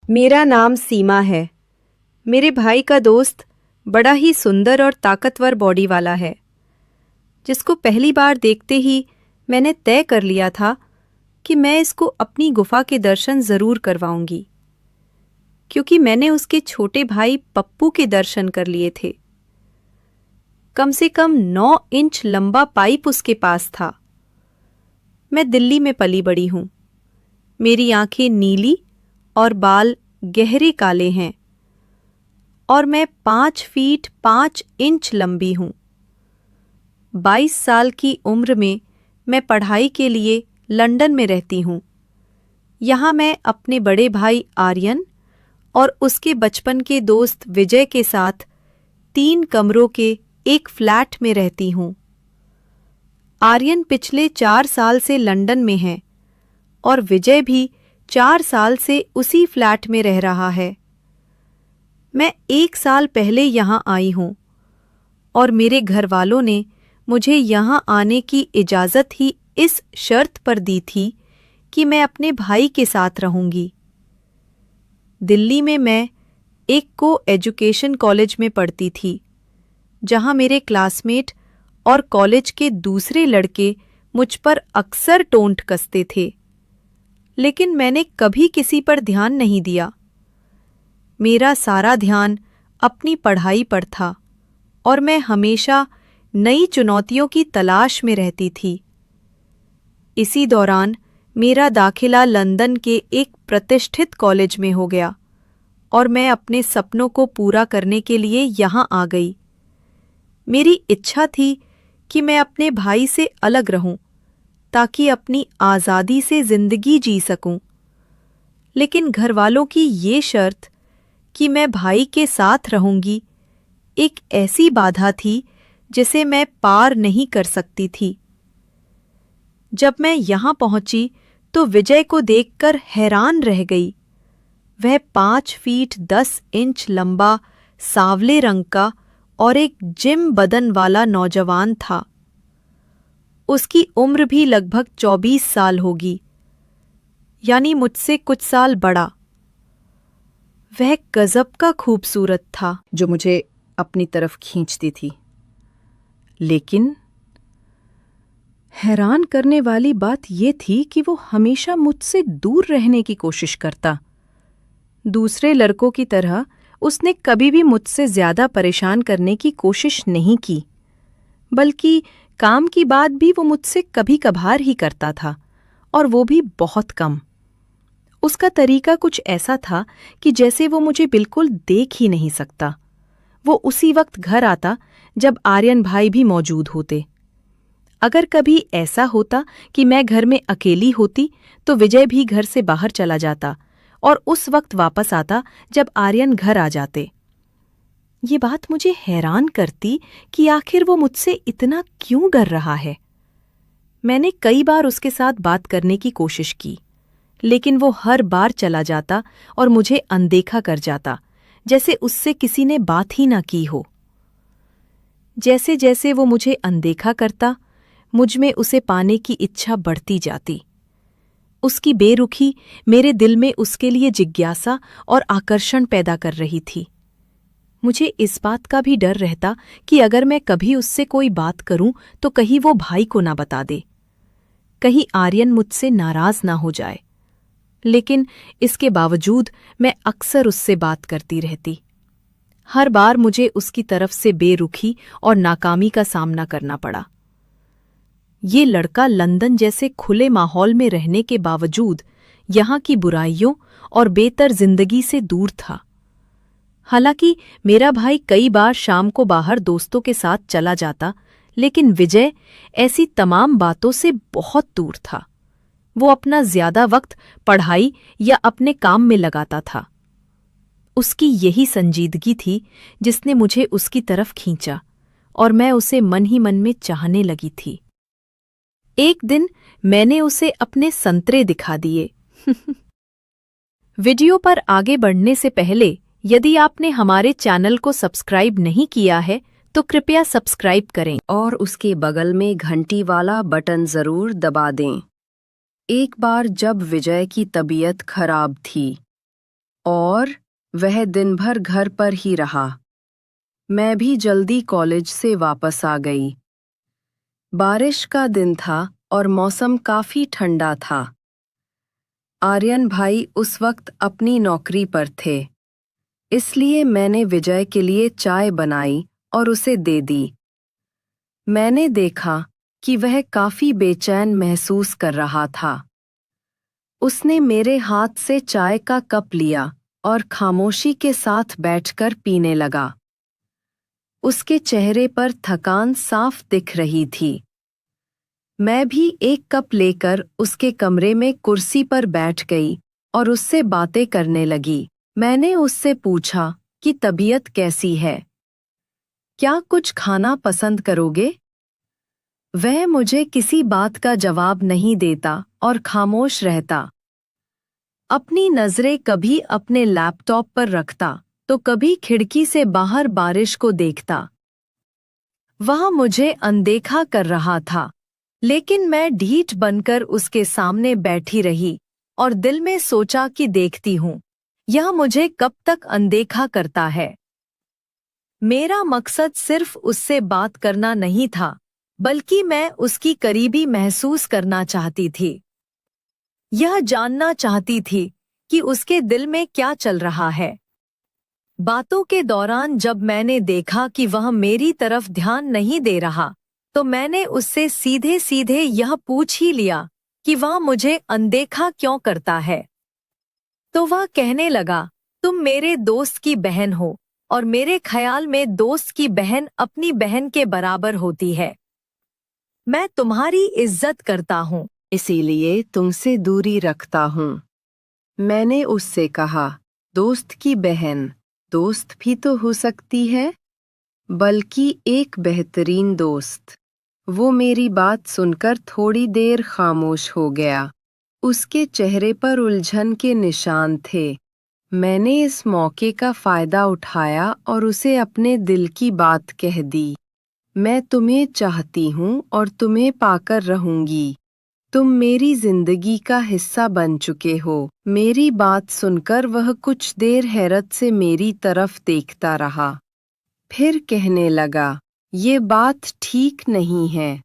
मेरा नाम सीमा है। मेरे भाई का दोस्त बड़ा ही सुंदर और ताकतवर बॉडी वाला है, जिसको पहली बार देखते ही मैंने तय कर लिया था कि मैं इसको अपनी गुफा के दर्शन जरूर करवाऊंगी, क्योंकि मैंने उसके छोटे भाई पप्पू के दर्शन कर लिए थे। कम से कम 9 इंच लंबा पाइप उसके पास था। मैं दिल्ली में पली बड़ी हूं। मेरी आंखें नीली और बाल गहरे काले हैं और मैं 5 फीट 5 इंच लंबी हूं। 22 साल की उम्र में मैं पढ़ाई के लिए लंदन में रहती हूं। यहाँ मैं अपने बड़े भाई आर्यन और उसके बचपन के दोस्त विजय के साथ 3 कमरों के एक फ्लैट में रहती हूं। आर्यन पिछले 4 साल से लंदन में है और विजय भी 4 साल से उसी फ्लैट में रह रहा है। मैं 1 साल पहले यहाँ आई हूँ और मेरे घर वालों ने मुझे यहाँ आने की इजाज़त ही इस शर्त पर दी थी कि मैं अपने भाई के साथ रहूँगी। दिल्ली में मैं एक एजुकेशन कॉलेज में पढ़ती थी, जहाँ मेरे क्लासमेट और कॉलेज के दूसरे लड़के मुझ पर अक्सर टोंट कसते थे, लेकिन मैंने कभी किसी पर ध्यान नहीं दिया। मेरा सारा ध्यान अपनी पढ़ाई पर था और मैं हमेशा नई चुनौतियों की तलाश में रहती थी। इसी दौरान मेरा दाखिला लंदन के एक प्रतिष्ठित कॉलेज में हो गया और मैं अपने सपनों को पूरा करने के लिए यहाँ आ गई। मेरी इच्छा थी कि मैं अपने भाई से अलग रहूं, ताकि अपनी आज़ादी से जिंदगी जी सकूं। लेकिन घरवालों की ये शर्त कि मैं भाई के साथ रहूंगी एक ऐसी बाधा थी जिसे मैं पार नहीं कर सकती थी। जब मैं यहाँ पहुंची तो विजय को देखकर हैरान रह गई। वह 5 फीट 10 इंच लंबा, सांवले रंग का और एक जिम बदन वाला नौजवान था। उसकी उम्र भी लगभग 24 साल होगी, यानी मुझसे कुछ साल बड़ा। वह गजब का खूबसूरत था, जो मुझे अपनी तरफ खींचती थी। लेकिन हैरान करने वाली बात ये थी कि वो हमेशा मुझसे दूर रहने की कोशिश करता। दूसरे लड़कों की तरह उसने कभी भी मुझसे ज्यादा परेशान करने की कोशिश नहीं की, बल्कि काम की बात भी वो मुझसे कभी कभार ही करता था, और वो भी बहुत कम। उसका तरीका कुछ ऐसा था कि जैसे वो मुझे बिल्कुल देख ही नहीं सकता। वो उसी वक्त घर आता जब आर्यन भाई भी मौजूद होते। अगर कभी ऐसा होता कि मैं घर में अकेली होती तो विजय भी घर से बाहर चला जाता और उस वक्त वापस आता जब आर्यन घर आ जाते। ये बात मुझे हैरान करती कि आखिर वो मुझसे इतना क्यों डर रहा है। मैंने कई बार उसके साथ बात करने की कोशिश की, लेकिन वो हर बार चला जाता और मुझे अनदेखा कर जाता, जैसे उससे किसी ने बात ही ना की हो। जैसे जैसे वो मुझे अनदेखा करता, मुझ में उसे पाने की इच्छा बढ़ती जाती। उसकी बेरुखी मेरे दिल में उसके लिए जिज्ञासा और आकर्षण पैदा कर रही थी। मुझे इस बात का भी डर रहता कि अगर मैं कभी उससे कोई बात करूं तो कहीं वो भाई को ना बता दे, कहीं आर्यन मुझसे नाराज ना हो जाए। लेकिन इसके बावजूद मैं अक्सर उससे बात करती रहती। हर बार मुझे उसकी तरफ से बेरुखी और नाकामी का सामना करना पड़ा। ये लड़का लंदन जैसे खुले माहौल में रहने के बावजूद यहाँ की बुराइयों और बेहतर जिंदगी से दूर था। हालांकि मेरा भाई कई बार शाम को बाहर दोस्तों के साथ चला जाता, लेकिन विजय ऐसी तमाम बातों से बहुत दूर था। वो अपना ज्यादा वक्त पढ़ाई या अपने काम में लगाता था। उसकी यही संजीदगी थी जिसने मुझे उसकी तरफ खींचा, और मैं उसे मन ही मन में चाहने लगी थी। एक दिन मैंने उसे अपने संतरे दिखा दिए। वीडियो पर आगे बढ़ने से पहले यदि आपने हमारे चैनल को सब्सक्राइब नहीं किया है तो कृपया सब्सक्राइब करें और उसके बगल में घंटी वाला बटन जरूर दबा दें। एक बार जब विजय की तबीयत खराब थी वह दिन भर घर पर ही रहा। मैं भी जल्दी कॉलेज से वापस आ गई। बारिश का दिन था और मौसम काफी ठंडा था। आर्यन भाई उस वक्त अपनी नौकरी पर थे, इसलिए मैंने विजय के लिए चाय बनाई और उसे दे दी। मैंने देखा कि वह काफी बेचैन महसूस कर रहा था। उसने मेरे हाथ से चाय का कप लिया और खामोशी के साथ बैठकर पीने लगा। उसके चेहरे पर थकान साफ दिख रही थी। मैं भी एक कप लेकर उसके कमरे में कुर्सी पर बैठ गई और उससे बातें करने लगी। मैंने उससे पूछा कि तबीयत कैसी है? क्या कुछ खाना पसंद करोगे? वह मुझे किसी बात का जवाब नहीं देता और खामोश रहता। अपनी नजरें कभी अपने लैपटॉप पर रखता तो कभी खिड़की से बाहर बारिश को देखता। वह मुझे अनदेखा कर रहा था, लेकिन मैं ढीठ बनकर उसके सामने बैठी रही और दिल में सोचा कि देखती हूँ, यह मुझे कब तक अनदेखा करता है। मेरा मकसद सिर्फ उससे बात करना नहीं था, बल्कि मैं उसकी करीबी महसूस करना चाहती थी। यह जानना चाहती थी कि उसके दिल में क्या चल रहा है। बातों के दौरान जब मैंने देखा कि वह मेरी तरफ ध्यान नहीं दे रहा, तो मैंने उससे सीधे सीधे यह पूछ ही लिया कि वह मुझे अनदेखा क्यों करता है। तो वह कहने लगा, तुम मेरे दोस्त की बहन हो और मेरे ख्याल में दोस्त की बहन अपनी बहन के बराबर होती है। मैं तुम्हारी इज्जत करता हूँ, इसीलिए तुमसे दूरी रखता हूँ। मैंने उससे कहा, दोस्त की बहन दोस्त भी तो हो सकती है, बल्कि एक बेहतरीन दोस्त। वो मेरी बात सुनकर थोड़ी देर खामोश हो गया। उसके चेहरे पर उलझन के निशान थे। मैंने इस मौके का फायदा उठाया और उसे अपने दिल की बात कह दी। मैं तुम्हें चाहती हूँ और तुम्हें पाकर रहूंगी। तुम मेरी जिंदगी का हिस्सा बन चुके हो। मेरी बात सुनकर वह कुछ देर हैरत से मेरी तरफ देखता रहा। फिर कहने लगा, ये बात ठीक नहीं है।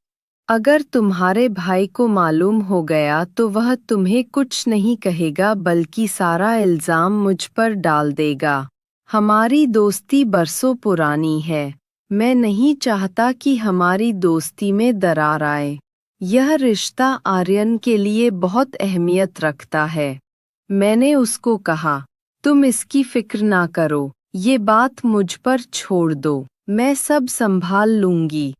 अगर तुम्हारे भाई को मालूम हो गया तो वह तुम्हें कुछ नहीं कहेगा, बल्कि सारा इल्जाम मुझ पर डाल देगा। हमारी दोस्ती बरसों पुरानी है। मैं नहीं चाहता कि हमारी दोस्ती में दरार आए। यह रिश्ता आर्यन के लिए बहुत अहमियत रखता है। मैंने उसको कहा, तुम इसकी फिक्र ना करो, ये बात मुझ पर छोड़ दो, मैं सब संभाल लूंगी।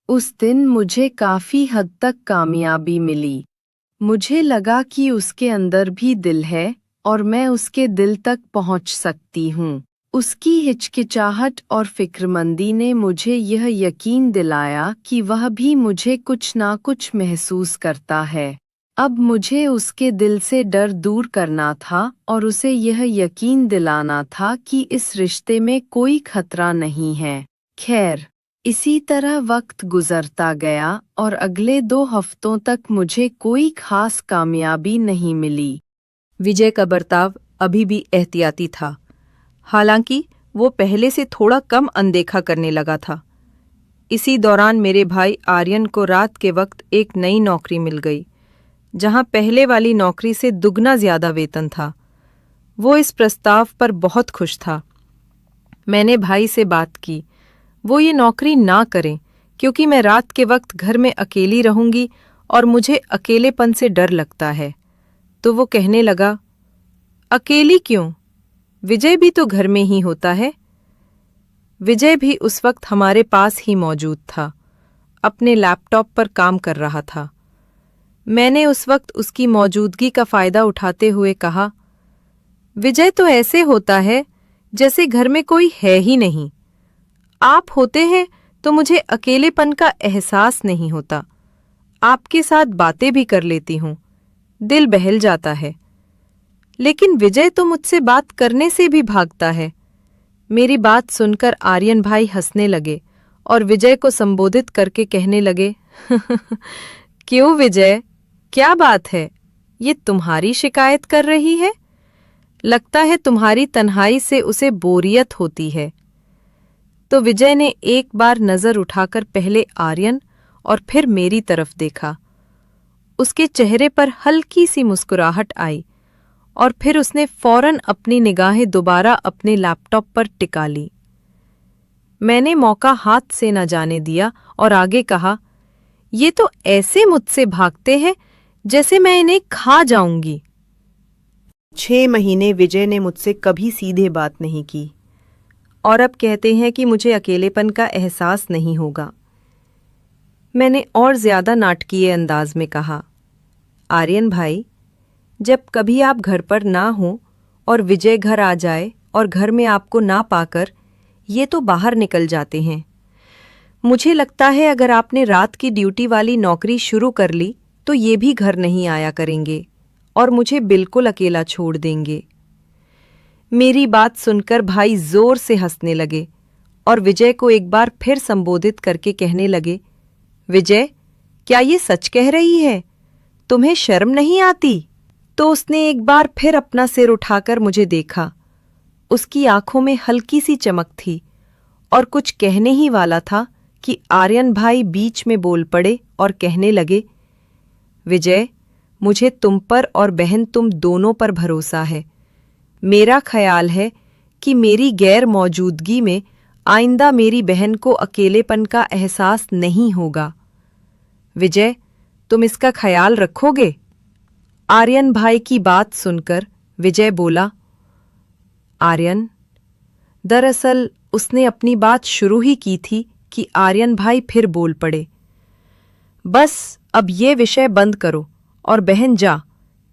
उस दिन मुझे काफी हद तक कामयाबी मिली। मुझे लगा कि उसके अंदर भी दिल है और मैं उसके दिल तक पहुंच सकती हूँ। उसकी हिचकिचाहट और फिक्रमंदी ने मुझे यह यकीन दिलाया कि वह भी मुझे कुछ ना कुछ महसूस करता है। अब मुझे उसके दिल से डर दूर करना था और उसे यह यकीन दिलाना था कि इस रिश्ते में कोई खतरा नहीं है। खैर, इसी तरह वक्त गुजरता गया और अगले 2 हफ्तों तक मुझे कोई खास कामयाबी नहीं मिली। विजय का बर्ताव अभी भी एहतियाती था, हालांकि वो पहले से थोड़ा कम अनदेखा करने लगा था। इसी दौरान मेरे भाई आर्यन को रात के वक्त एक नई नौकरी मिल गई, जहां पहले वाली नौकरी से दुगना ज्यादा वेतन था। वो इस प्रस्ताव पर बहुत खुश था। मैंने भाई से बात की, वो ये नौकरी ना करें क्योंकि मैं रात के वक्त घर में अकेली रहूंगी और मुझे अकेलेपन से डर लगता है। तो वो कहने लगा, अकेली क्यों? विजय भी तो घर में ही होता है। विजय भी उस वक्त हमारे पास ही मौजूद था, अपने लैपटॉप पर काम कर रहा था। मैंने उस वक्त उसकी मौजूदगी का फायदा उठाते हुए कहा, विजय तो ऐसे होता है जैसे घर में कोई है ही नहीं। आप होते हैं तो मुझे अकेलेपन का एहसास नहीं होता। आपके साथ बातें भी कर लेती हूँ, दिल बहल जाता है। लेकिन विजय तो मुझसे बात करने से भी भागता है। मेरी बात सुनकर आर्यन भाई हंसने लगे और विजय को संबोधित करके कहने लगे, क्यों विजय, क्या बात है? ये तुम्हारी शिकायत कर रही है? लगता है तुम्हारी तन्हाई से उसे बोरियत होती है। तो विजय ने एक बार नजर उठाकर पहले आर्यन और फिर मेरी तरफ देखा। उसके चेहरे पर हल्की सी मुस्कुराहट आई और फिर उसने फौरन अपनी निगाहें दोबारा अपने लैपटॉप पर टिका ली। मैंने मौका हाथ से न जाने दिया और आगे कहा, ये तो ऐसे मुझसे भागते हैं जैसे मैं इन्हें खा जाऊंगी। 6 महीने विजय ने मुझसे कभी सीधे बात नहीं की और अब कहते हैं कि मुझे अकेलेपन का एहसास नहीं होगा। मैंने और ज्यादा नाटकीय अंदाज में कहा, आर्यन भाई, जब कभी आप घर पर ना हों और विजय घर आ जाए और घर में आपको ना पाकर ये तो बाहर निकल जाते हैं। मुझे लगता है अगर आपने रात की ड्यूटी वाली नौकरी शुरू कर ली तो ये भी घर नहीं आया करेंगे और मुझे बिल्कुल अकेला छोड़ देंगे। मेरी बात सुनकर भाई जोर से हंसने लगे और विजय को एक बार फिर संबोधित करके कहने लगे, विजय, क्या ये सच कह रही है? तुम्हें शर्म नहीं आती? तो उसने एक बार फिर अपना सिर उठाकर मुझे देखा। उसकी आंखों में हल्की सी चमक थी और कुछ कहने ही वाला था कि आर्यन भाई बीच में बोल पड़े और कहने लगे, विजय, मुझे तुम पर और बहन तुम दोनों पर भरोसा है। मेरा ख्याल है कि मेरी गैर मौजूदगी में आइंदा मेरी बहन को अकेलेपन का एहसास नहीं होगा। विजय, तुम इसका ख्याल रखोगे? आर्यन भाई की बात सुनकर विजय बोला, आर्यन। दरअसल उसने अपनी बात शुरू ही की थी कि आर्यन भाई फिर बोल पड़े, बस अब ये विषय बंद करो और बहन जा,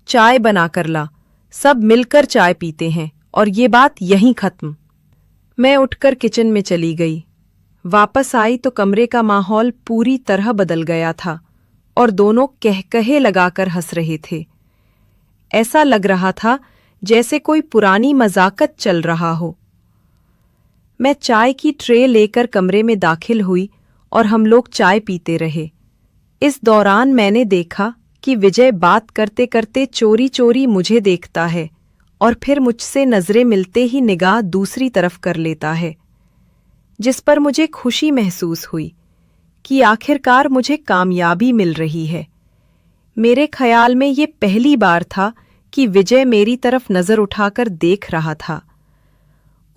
चाय बनाकर ला, सब मिलकर चाय पीते हैं और ये बात यहीं खत्म। मैं उठकर किचन में चली गई। वापस आई तो कमरे का माहौल पूरी तरह बदल गया था और दोनों कहकहे लगाकर हंस रहे थे। ऐसा लग रहा था जैसे कोई पुरानी मजाकत चल रहा हो। मैं चाय की ट्रे लेकर कमरे में दाखिल हुई और हम लोग चाय पीते रहे। इस दौरान मैंने देखा कि विजय बात करते करते चोरी चोरी मुझे देखता है और फिर मुझसे नजरें मिलते ही निगाह दूसरी तरफ कर लेता है, जिस पर मुझे खुशी महसूस हुई कि आखिरकार मुझे कामयाबी मिल रही है। मेरे ख्याल में ये पहली बार था कि विजय मेरी तरफ नजर उठाकर देख रहा था।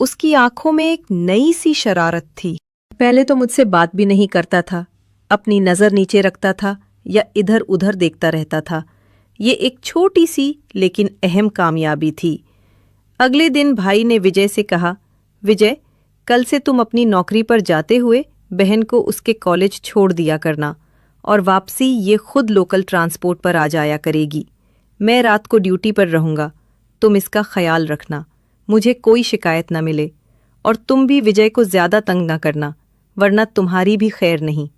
उसकी आंखों में एक नई सी शरारत थी। पहले तो मुझसे बात भी नहीं करता था, अपनी नजर नीचे रखता था या इधर उधर देखता रहता था। ये एक छोटी सी लेकिन अहम कामयाबी थी। अगले दिन भाई ने विजय से कहा, विजय, कल से तुम अपनी नौकरी पर जाते हुए बहन को उसके कॉलेज छोड़ दिया करना और वापसी ये खुद लोकल ट्रांसपोर्ट पर आ जाया करेगी। मैं रात को ड्यूटी पर रहूंगा, तुम इसका ख्याल रखना, मुझे कोई शिकायत न मिले और तुम भी विजय को ज्यादा तंग न करना, वरना तुम्हारी भी खैर नहीं।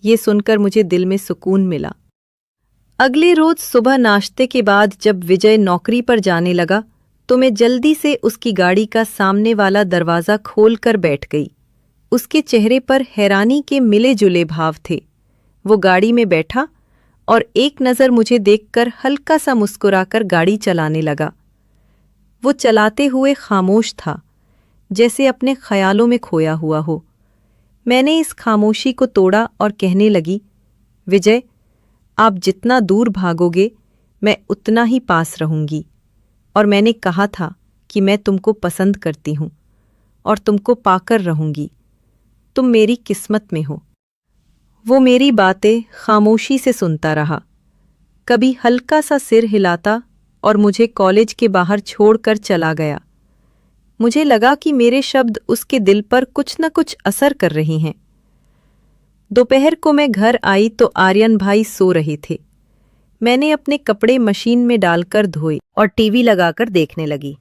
ये सुनकर मुझे दिल में सुकून मिला। अगले रोज सुबह नाश्ते के बाद जब विजय नौकरी पर जाने लगा तो मैं जल्दी से उसकी गाड़ी का सामने वाला दरवाज़ा खोलकर बैठ गई। उसके चेहरे पर हैरानी के मिले जुले भाव थे। वो गाड़ी में बैठा और एक नज़र मुझे देखकर हल्का सा मुस्कुराकर गाड़ी चलाने लगा। वो चलाते हुए खामोश था, जैसे अपने ख्यालों में खोया हुआ हो। मैंने इस खामोशी को तोड़ा और कहने लगी, विजय, आप जितना दूर भागोगे मैं उतना ही पास रहूंगी और मैंने कहा था कि मैं तुमको पसंद करती हूं और तुमको पाकर रहूंगी। तुम मेरी किस्मत में हो। वो मेरी बातें खामोशी से सुनता रहा, कभी हल्का सा सिर हिलाता और मुझे कॉलेज के बाहर छोड़कर चला गया। मुझे लगा कि मेरे शब्द उसके दिल पर कुछ न कुछ असर कर रही हैं। दोपहर को मैं घर आई तो आर्यन भाई सो रहे थे। मैंने अपने कपड़े मशीन में डालकर धोए और टीवी लगाकर देखने लगी।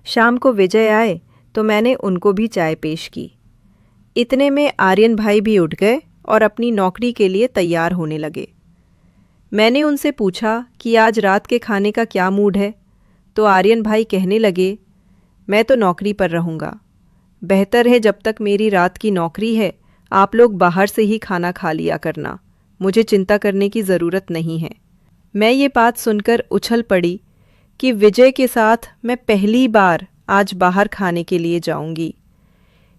शाम को विजय आए तो मैंने उनको भी चाय पेश की। इतने में आर्यन भाई भी उठ गए और अपनी नौकरी के लिए तैयार होने लगे। मैंने उनसे पूछा कि आज रात के खाने का क्या मूड है, तो आर्यन भाई कहने लगे, मैं तो नौकरी पर रहूँगा। बेहतर है जब तक मेरी रात की नौकरी है आप लोग बाहर से ही खाना खा लिया करना, मुझे चिंता करने की ज़रूरत नहीं है। मैं ये बात सुनकर उछल पड़ी कि विजय के साथ मैं पहली बार आज बाहर खाने के लिए जाऊंगी।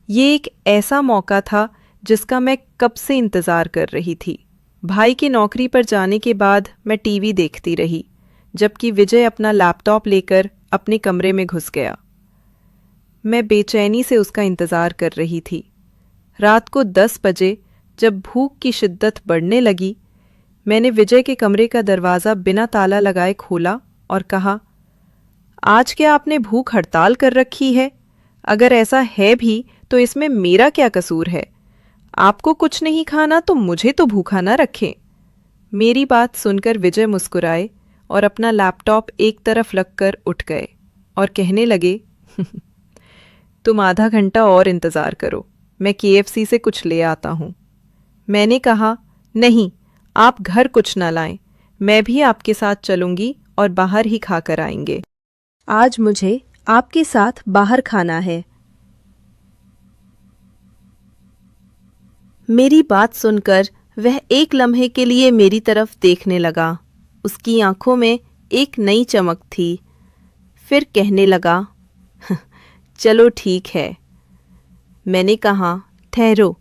ये एक ऐसा मौका था जिसका मैं कब से इंतज़ार कर रही थी। भाई की नौकरी पर जाने के बाद मैं टीवी देखती रही, जबकि विजय अपना लैपटॉप लेकर अपने कमरे में घुस गया। मैं बेचैनी से उसका इंतज़ार कर रही थी। रात को 10 बजे जब भूख की शिद्दत बढ़ने लगी, मैंने विजय के कमरे का दरवाज़ा बिना ताला लगाए खोला और कहा, आज क्या आपने भूख हड़ताल कर रखी है? अगर ऐसा है भी तो इसमें मेरा क्या कसूर है? आपको कुछ नहीं खाना तो मुझे तो भूखा न रखें। मेरी बात सुनकर विजय मुस्कुराए और अपना लैपटॉप एक तरफ रखकर उठ गए और कहने लगे, तुम आधा घंटा और इंतज़ार करो, मैं KFC से कुछ ले आता हूँ। मैंने कहा, नहीं, आप घर न लाएं, मैं भी आपके साथ चलूंगी और बाहर ही खाकर आएंगे। आज मुझे आपके साथ बाहर खाना है। मेरी बात सुनकर वह एक लम्हे के लिए मेरी तरफ देखने लगा। उसकी आंखों में एक नई चमक थी। फिर कहने लगा, चलो ठीक है। मैंने कहा, ठहरो,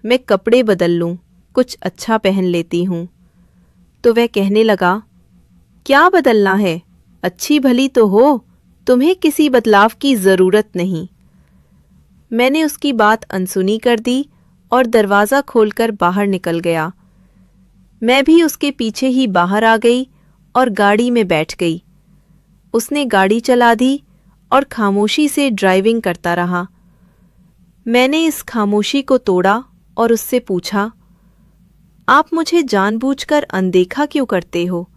मैं कपड़े बदल लूं, कुछ अच्छा पहन लेती हूँ। तो वह कहने लगा, क्या बदलना है? अच्छी भली तो हो, तुम्हें किसी बदलाव की ज़रूरत नहीं। मैंने उसकी बात अनसुनी कर दी और दरवाज़ा खोलकर बाहर निकल गया। मैं भी उसके पीछे ही बाहर आ गई और गाड़ी में बैठ गई। उसने गाड़ी चला दी और खामोशी से ड्राइविंग करता रहा। मैंने इस खामोशी को तोड़ा और उससे पूछा, आप मुझे जानबूझकर अनदेखा क्यों करते हो?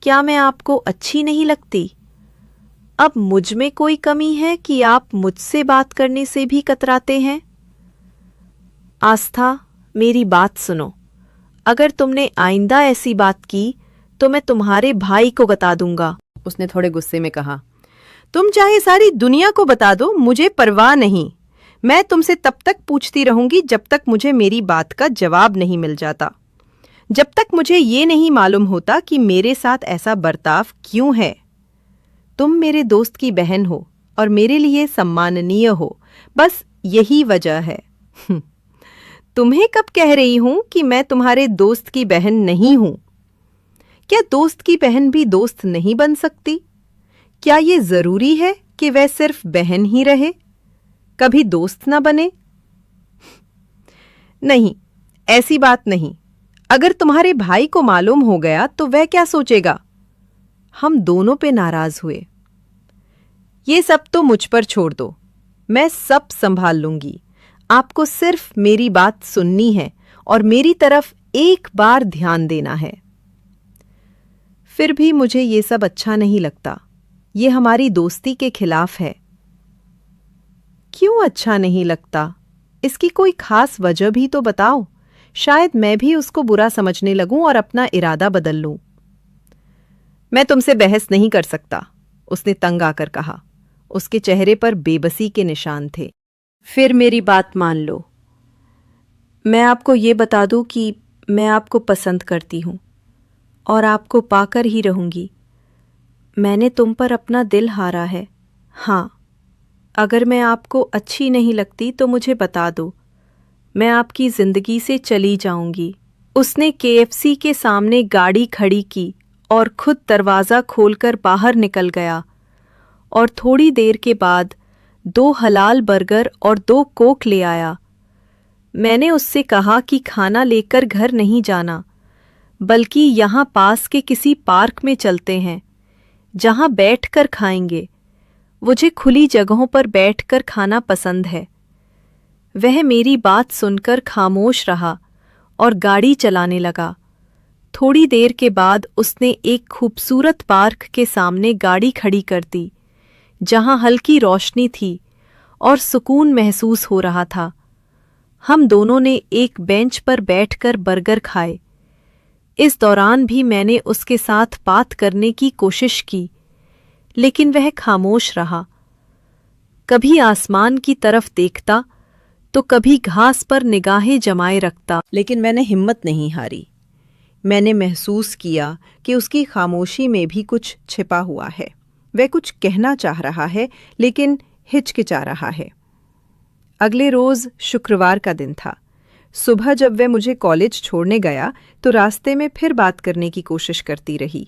क्या मैं आपको अच्छी नहीं लगती? अब मुझ में कोई कमी है कि आप मुझसे बात करने से भी कतराते हैं? आस्था, मेरी बात सुनो। अगर तुमने आइंदा ऐसी बात की तो मैं तुम्हारे भाई को बता दूंगा। उसने थोड़े गुस्से में कहा, तुम चाहे सारी दुनिया को बता दो, मुझे परवाह नहीं। मैं तुमसे तब तक पूछती रहूंगी जब तक मुझे मेरी बात का जवाब नहीं मिल जाता, जब तक मुझे ये नहीं मालूम होता कि मेरे साथ ऐसा बर्ताव क्यों है। तुम मेरे दोस्त की बहन हो और मेरे लिए सम्माननीय हो, बस यही वजह है। तुम्हें कब कह रही हूं कि मैं तुम्हारे दोस्त की बहन नहीं हूं? क्या दोस्त की बहन भी दोस्त नहीं बन सकती? क्या ये जरूरी है कि वह सिर्फ बहन ही रहे, कभी दोस्त ना बने? नहीं, ऐसी बात नहीं। अगर तुम्हारे भाई को मालूम हो गया तो वह क्या सोचेगा? हम दोनों पे नाराज हुए। ये सब तो मुझ पर छोड़ दो, मैं सब संभाल लूंगी। आपको सिर्फ मेरी बात सुननी है और मेरी तरफ एक बार ध्यान देना है। फिर भी मुझे ये सब अच्छा नहीं लगता। ये हमारी दोस्ती के खिलाफ है। क्यों अच्छा नहीं लगता? इसकी कोई खास वजह भी तो बताओ। शायद मैं भी उसको बुरा समझने लगूं और अपना इरादा बदल लूं। मैं तुमसे बहस नहीं कर सकता, उसने तंग आकर कहा। उसके चेहरे पर बेबसी के निशान थे। फिर मेरी बात मान लो। मैं आपको ये बता दूं कि मैं आपको पसंद करती हूं और आपको पाकर ही रहूंगी। मैंने तुम पर अपना दिल हारा है। हाँ, अगर मैं आपको अच्छी नहीं लगती तो मुझे बता दो, मैं आपकी जिंदगी से चली जाऊंगी। उसने KFC के सामने गाड़ी खड़ी की और खुद दरवाज़ा खोलकर बाहर निकल गया और थोड़ी देर के बाद 2 हलाल बर्गर और 2 कोक ले आया। मैंने उससे कहा कि खाना लेकर घर नहीं जाना, बल्कि यहाँ पास के किसी पार्क में चलते हैं, जहाँ बैठकर खाएंगे। मुझे खुली जगहों पर बैठकर खाना पसंद है। वह मेरी बात सुनकर खामोश रहा और गाड़ी चलाने लगा। थोड़ी देर के बाद उसने एक खूबसूरत पार्क के सामने गाड़ी खड़ी कर दी, जहां हल्की रोशनी थी और सुकून महसूस हो रहा था। हम दोनों ने एक बेंच पर बैठकर बर्गर खाए। इस दौरान भी मैंने उसके साथ बात करने की कोशिश की, लेकिन वह खामोश रहा। कभी आसमान की तरफ देखता तो कभी घास पर निगाहें जमाए रखता, लेकिन मैंने हिम्मत नहीं हारी। मैंने महसूस किया कि उसकी खामोशी में भी कुछ छिपा हुआ है। वह कुछ कहना चाह रहा है लेकिन हिचकिचा रहा है। अगले रोज शुक्रवार का दिन था। सुबह जब वह मुझे कॉलेज छोड़ने गया तो रास्ते में फिर बात करने की कोशिश करती रही,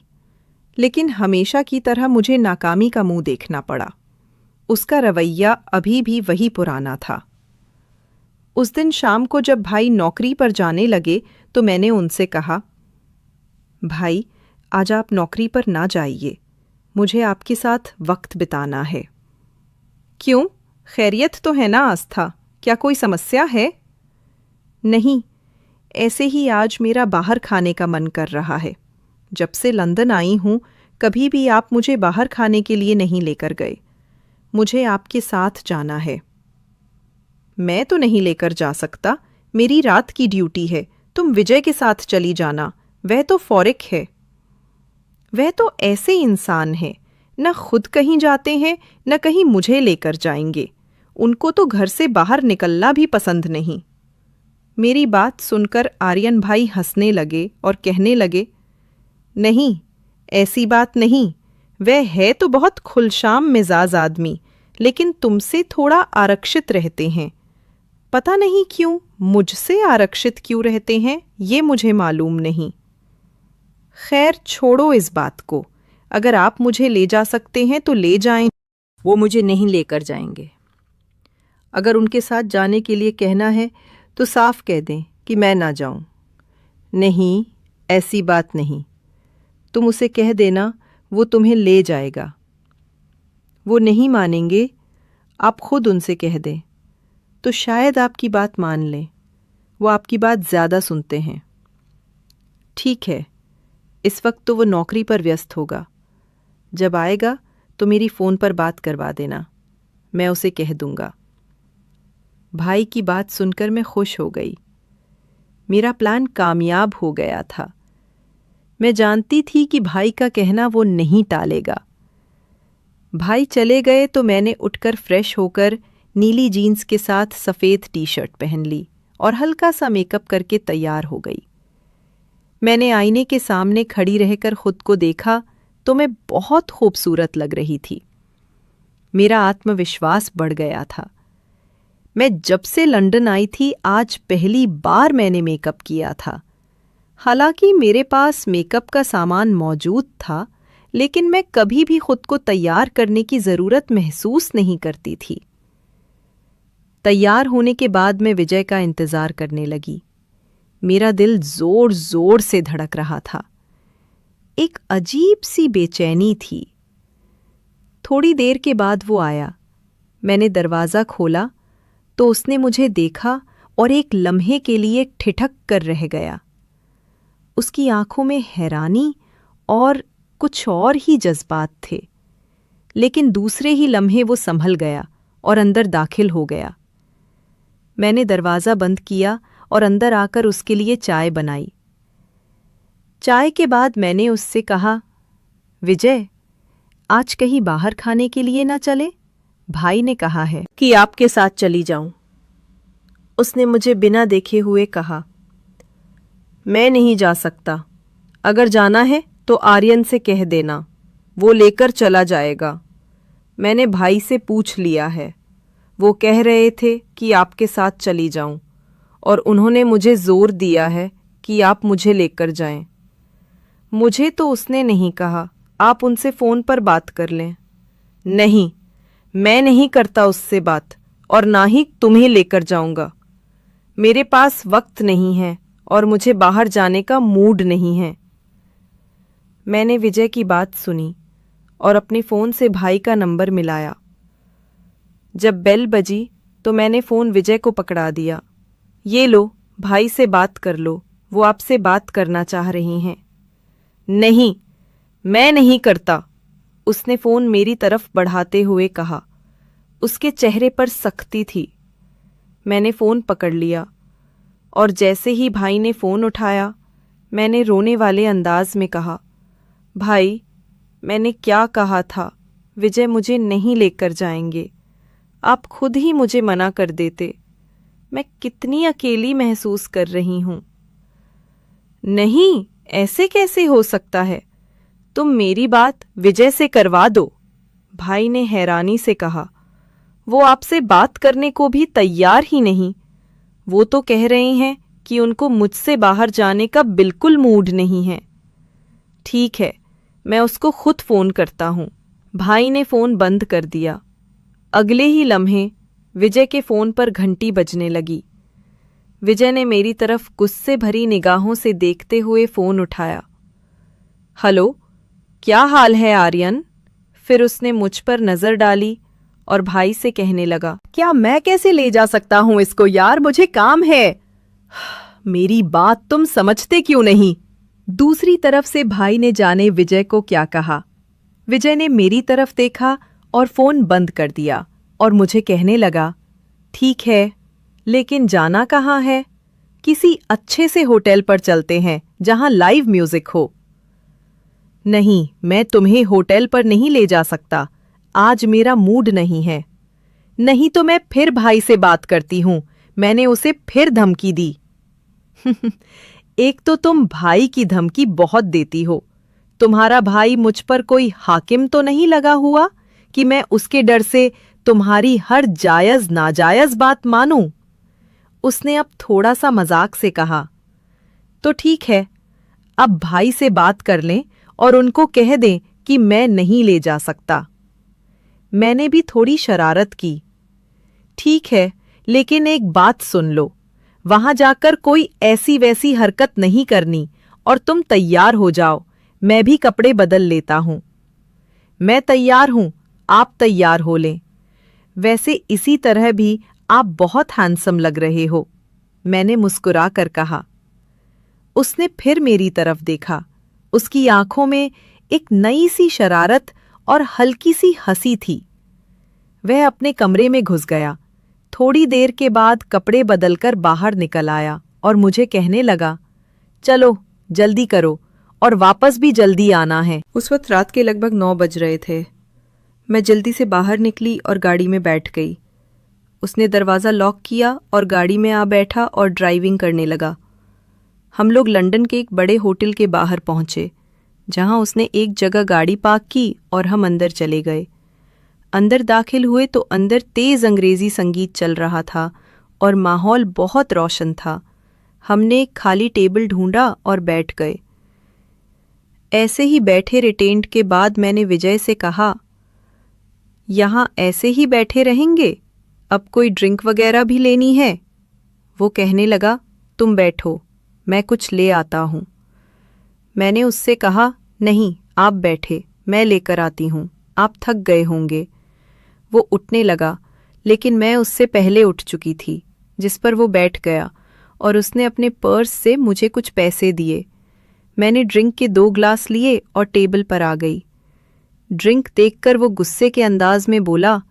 लेकिन हमेशा की तरह मुझे नाकामी का मुंह देखना पड़ा। उसका रवैया अभी भी वही पुराना था। उस दिन शाम को जब भाई नौकरी पर जाने लगे तो मैंने उनसे कहा, भाई आज आप नौकरी पर ना जाइए, मुझे आपके साथ वक्त बिताना है। क्यों, खैरियत तो है ना आस्था? क्या कोई समस्या है? नहीं, ऐसे ही आज मेरा बाहर खाने का मन कर रहा है। जब से लंदन आई हूं कभी भी आप मुझे बाहर खाने के लिए नहीं लेकर गए। मुझे आपके साथ जाना है। मैं तो नहीं लेकर जा सकता, मेरी रात की ड्यूटी है। तुम विजय के साथ चली जाना, वह तो फॉरिक है। वह तो ऐसे इंसान है, न खुद कहीं जाते हैं न कहीं मुझे लेकर जाएंगे। उनको तो घर से बाहर निकलना भी पसंद नहीं। मेरी बात सुनकर आर्यन भाई हंसने लगे और कहने लगे, नहीं, ऐसी बात नहीं। वह है तो बहुत खुलशाम मिजाज आदमी, लेकिन तुमसे थोड़ा आरक्षित रहते हैं। पता नहीं क्यों मुझसे आरक्षित क्यों रहते हैं, ये मुझे मालूम नहीं। खैर छोड़ो इस बात को। अगर आप मुझे ले जा सकते हैं तो ले जाएं। वो मुझे नहीं लेकर जाएंगे। अगर उनके साथ जाने के लिए कहना है तो साफ कह दें कि मैं ना जाऊं। नहीं, ऐसी बात नहीं। तुम उसे कह देना, वो तुम्हें ले जाएगा। वो नहीं मानेंगे, आप खुद उनसे कह दें तो शायद आपकी बात मान लें। वो आपकी बात ज़्यादा सुनते हैं। ठीक है, इस वक्त तो वो नौकरी पर व्यस्त होगा। जब आएगा तो मेरी फ़ोन पर बात करवा देना, मैं उसे कह दूंगा। भाई की बात सुनकर मैं खुश हो गई। मेरा प्लान कामयाब हो गया था। मैं जानती थी कि भाई का कहना वो नहीं टालेगा। भाई चले गए तो मैंने उठकर फ्रेश होकर नीली जीन्स के साथ सफ़ेद टी-शर्ट पहन ली और हल्का सा मेकअप करके तैयार हो गई। मैंने आईने के सामने खड़ी रहकर खुद को देखा तो मैं बहुत खूबसूरत लग रही थी। मेरा आत्मविश्वास बढ़ गया था। मैं जब से लंदन आई थी आज पहली बार मैंने मेकअप किया था। हालांकि मेरे पास मेकअप का सामान मौजूद था, लेकिन मैं कभी भी खुद को तैयार करने की ज़रूरत महसूस नहीं करती थी। तैयार होने के बाद मैं विजय का इंतज़ार करने लगी। मेरा दिल ज़ोर ज़ोर से धड़क रहा था। एक अजीब सी बेचैनी थी। थोड़ी देर के बाद वो आया। मैंने दरवाज़ा खोला तो उसने मुझे देखा और एक लम्हे के लिए ठिठक कर रह गया। उसकी आंखों में हैरानी और कुछ और ही जज्बात थे, लेकिन दूसरे ही लम्हे वो संभल गया और अंदर दाखिल हो गया। मैंने दरवाज़ा बंद किया और अंदर आकर उसके लिए चाय बनाई। चाय के बाद मैंने उससे कहा, विजय, आज कहीं बाहर खाने के लिए ना चले? भाई ने कहा है कि आपके साथ चली जाऊं। उसने मुझे बिना देखे हुए कहा, मैं नहीं जा सकता। अगर जाना है तो आर्यन से कह देना, वो लेकर चला जाएगा। मैंने भाई से पूछ लिया है, वो कह रहे थे कि आपके साथ चली जाऊं और उन्होंने मुझे जोर दिया है कि आप मुझे लेकर जाएं। मुझे तो उसने नहीं कहा, आप उनसे फ़ोन पर बात कर लें। नहीं, मैं नहीं करता उससे बात और ना ही तुम्हें लेकर जाऊंगा। मेरे पास वक्त नहीं है और मुझे बाहर जाने का मूड नहीं है। मैंने विजय की बात सुनी और अपने फ़ोन से भाई का नंबर मिलाया। जब बेल बजी तो मैंने फ़ोन विजय को पकड़ा दिया। ये लो, भाई से बात कर लो, वो आपसे बात करना चाह रही हैं। नहीं, मैं नहीं करता, उसने फ़ोन मेरी तरफ बढ़ाते हुए कहा। उसके चेहरे पर सख्ती थी। मैंने फ़ोन पकड़ लिया और जैसे ही भाई ने फ़ोन उठाया, मैंने रोने वाले अंदाज में कहा, भाई, मैंने क्या कहा था? विजय मुझे नहीं लेकर जाएंगे। आप खुद ही मुझे मना कर देते। मैं कितनी अकेली महसूस कर रही हूं। नहीं, ऐसे कैसे हो सकता है? तुम मेरी बात विजय से करवा दो, भाई ने हैरानी से कहा। वो आपसे बात करने को भी तैयार ही नहीं। वो तो कह रहे हैं कि उनको मुझसे बाहर जाने का बिल्कुल मूड नहीं है। ठीक है, मैं उसको खुद फोन करता हूँ। भाई ने फोन बंद कर दिया। अगले ही लम्हे विजय के फोन पर घंटी बजने लगी। विजय ने मेरी तरफ गुस्से भरी निगाहों से देखते हुए फोन उठाया। हेलो, क्या हाल है आर्यन? फिर उसने मुझ पर नजर डाली और भाई से कहने लगा, क्या मैं कैसे ले जा सकता हूं इसको यार, मुझे काम है। मेरी बात तुम समझते क्यों नहीं? दूसरी तरफ से भाई ने जाने विजय को क्या कहा। विजय ने मेरी तरफ देखा और फोन बंद कर दिया और मुझे कहने लगा, ठीक है, लेकिन जाना कहाँ है? किसी अच्छे से होटल पर चलते हैं जहां लाइव म्यूजिक हो। नहीं, मैं तुम्हें होटल पर नहीं ले जा सकता, आज मेरा मूड नहीं है। नहीं तो मैं फिर भाई से बात करती हूं, मैंने उसे फिर धमकी दी। एक तो तुम भाई की धमकी बहुत देती हो। तुम्हारा भाई मुझ पर कोई हाकिम तो नहीं लगा हुआ कि मैं उसके डर से तुम्हारी हर जायज नाजायज बात मानूं? उसने अब थोड़ा सा मजाक से कहा। तो ठीक है, अब भाई से बात कर लें और उनको कह दें कि मैं नहीं ले जा सकता। मैंने भी थोड़ी शरारत की। ठीक है, लेकिन एक बात सुन लो, वहां जाकर कोई ऐसी वैसी हरकत नहीं करनी और तुम तैयार हो जाओ, मैं भी कपड़े बदल लेता हूं। मैं तैयार हूं, आप तैयार हो लें। वैसे इसी तरह भी आप बहुत हैंडसम लग रहे हो, मैंने मुस्कुरा कर कहा। उसने फिर मेरी तरफ देखा। उसकी आंखों में एक नई सी शरारत और हल्की सी हंसी थी। वह अपने कमरे में घुस गया। थोड़ी देर के बाद कपड़े बदलकर बाहर निकल आया और मुझे कहने लगा, चलो जल्दी करो और वापस भी जल्दी आना है। उस वक्त रात के लगभग 9 बज रहे थे। मैं जल्दी से बाहर निकली और गाड़ी में बैठ गई। उसने दरवाज़ा लॉक किया और गाड़ी में आ बैठा और ड्राइविंग करने लगा। हम लोग लंदन के एक बड़े होटल के बाहर पहुंचे, जहां उसने एक जगह गाड़ी पार्क की और हम अंदर चले गए। अंदर दाखिल हुए तो अंदर तेज़ अंग्रेज़ी संगीत चल रहा था और माहौल बहुत रोशन था। हमने एक खाली टेबल ढूंढा और बैठ गए। ऐसे ही बैठे रिटेंट के बाद मैंने विजय से कहा, यहाँ ऐसे ही बैठे रहेंगे? अब कोई ड्रिंक वगैरह भी लेनी है? वो कहने लगा, तुम बैठो, मैं कुछ ले आता हूँ। मैंने उससे कहा, नहीं, आप बैठे, मैं लेकर आती हूँ, आप थक गए होंगे। वो उठने लगा, लेकिन मैं उससे पहले उठ चुकी थी, जिस पर वो बैठ गया और उसने अपने पर्स से मुझे कुछ पैसे दिए। मैंने ड्रिंक के 2 ग्लास लिए और टेबल पर आ गई। ड्रिंक देखकर वो गुस्से के अंदाज में बोला,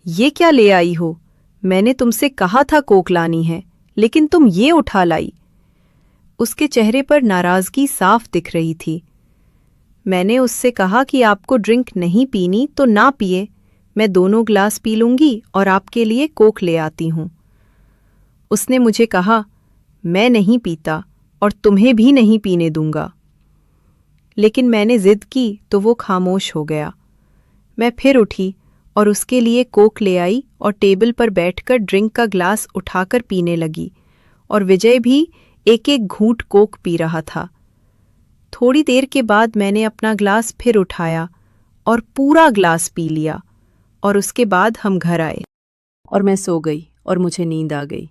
ये क्या ले आई हो? मैंने तुमसे कहा था कोक लानी है, लेकिन तुम ये उठा लाई। उसके चेहरे पर नाराजगी साफ दिख रही थी। मैंने उससे कहा कि आपको ड्रिंक नहीं पीनी तो ना पिए, मैं दोनों ग्लास पी लूंगी और आपके लिए कोक ले आती हूँ। उसने मुझे कहा, मैं नहीं पीता और तुम्हें भी नहीं पीने दूंगा। लेकिन मैंने जिद की तो वो खामोश हो गया। मैं फिर उठी और उसके लिए कोक ले आई और टेबल पर बैठकर ड्रिंक का ग्लास उठाकर पीने लगी और विजय भी एक एक घूंट कोक पी रहा था। थोड़ी देर के बाद मैंने अपना ग्लास फिर उठाया और पूरा ग्लास पी लिया और उसके बाद हम घर आए और मैं सो गई और मुझे नींद आ गई।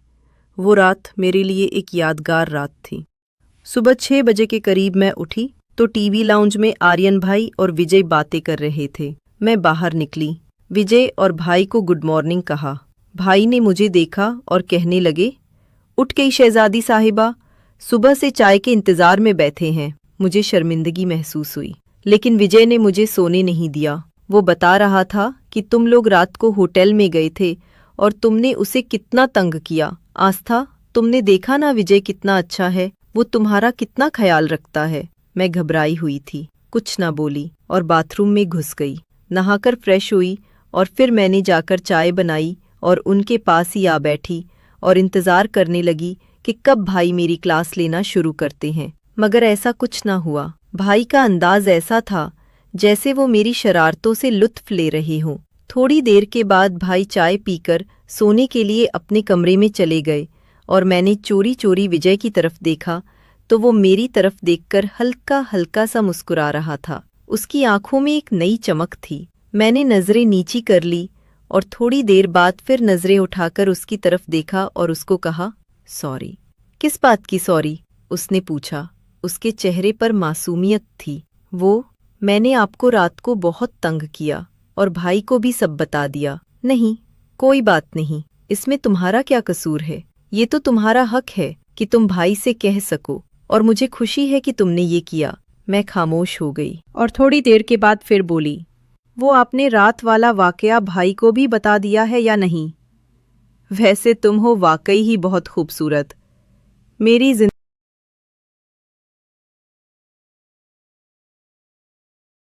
वो रात मेरे लिए एक यादगार रात थी। सुबह 6 बजे के करीब मैं उठी तो टीवी लाउंज में आर्यन भाई और विजय बातें कर रहे थे। मैं बाहर निकली। विजय और भाई को गुड मॉर्निंग कहा। भाई ने मुझे देखा और कहने लगे, उठ गई शहजादी साहिबा, सुबह से चाय के इंतजार में बैठे हैं। मुझे शर्मिंदगी महसूस हुई, लेकिन विजय ने मुझे सोने नहीं दिया। वो बता रहा था कि तुम लोग रात को होटल में गए थे और तुमने उसे कितना तंग किया। आस्था, तुमने देखा ना विजय कितना अच्छा है, वो तुम्हारा कितना ख्याल रखता है। मैं घबराई हुई थी, कुछ ना बोली और बाथरूम में घुस गई। नहाकर फ्रेश हुई और फिर मैंने जाकर चाय बनाई और उनके पास ही आ बैठी और इंतज़ार करने लगी कि कब भाई मेरी क्लास लेना शुरू करते हैं। मगर ऐसा कुछ न हुआ। भाई का अंदाज ऐसा था जैसे वो मेरी शरारतों से लुत्फ ले रहे हों। थोड़ी देर के बाद भाई चाय पीकर सोने के लिए अपने कमरे में चले गए और मैंने चोरी चोरी विजय की तरफ देखा तो वो मेरी तरफ देखकर हल्का हल्का सा मुस्कुरा रहा था। उसकी आंखों में एक नई चमक थी। मैंने नज़रें नीची कर ली और थोड़ी देर बाद फिर नज़रें उठाकर उसकी तरफ देखा और उसको कहा, सॉरी। किस बात की सॉरी? उसने पूछा। उसके चेहरे पर मासूमियत थी। मैंने आपको रात को बहुत तंग किया और भाई को भी सब बता दिया। नहीं, कोई बात नहीं, इसमें तुम्हारा क्या कसूर है? ये तो तुम्हारा हक है कि तुम भाई से कह सको और मुझे खुशी है कि तुमने ये किया। मैं खामोश हो गई और थोड़ी देर के बाद फिर बोली, वो आपने रात वाला वाकया भाई को भी बता दिया है या नहीं? वैसे तुम हो वाकई ही बहुत खूबसूरत। मेरी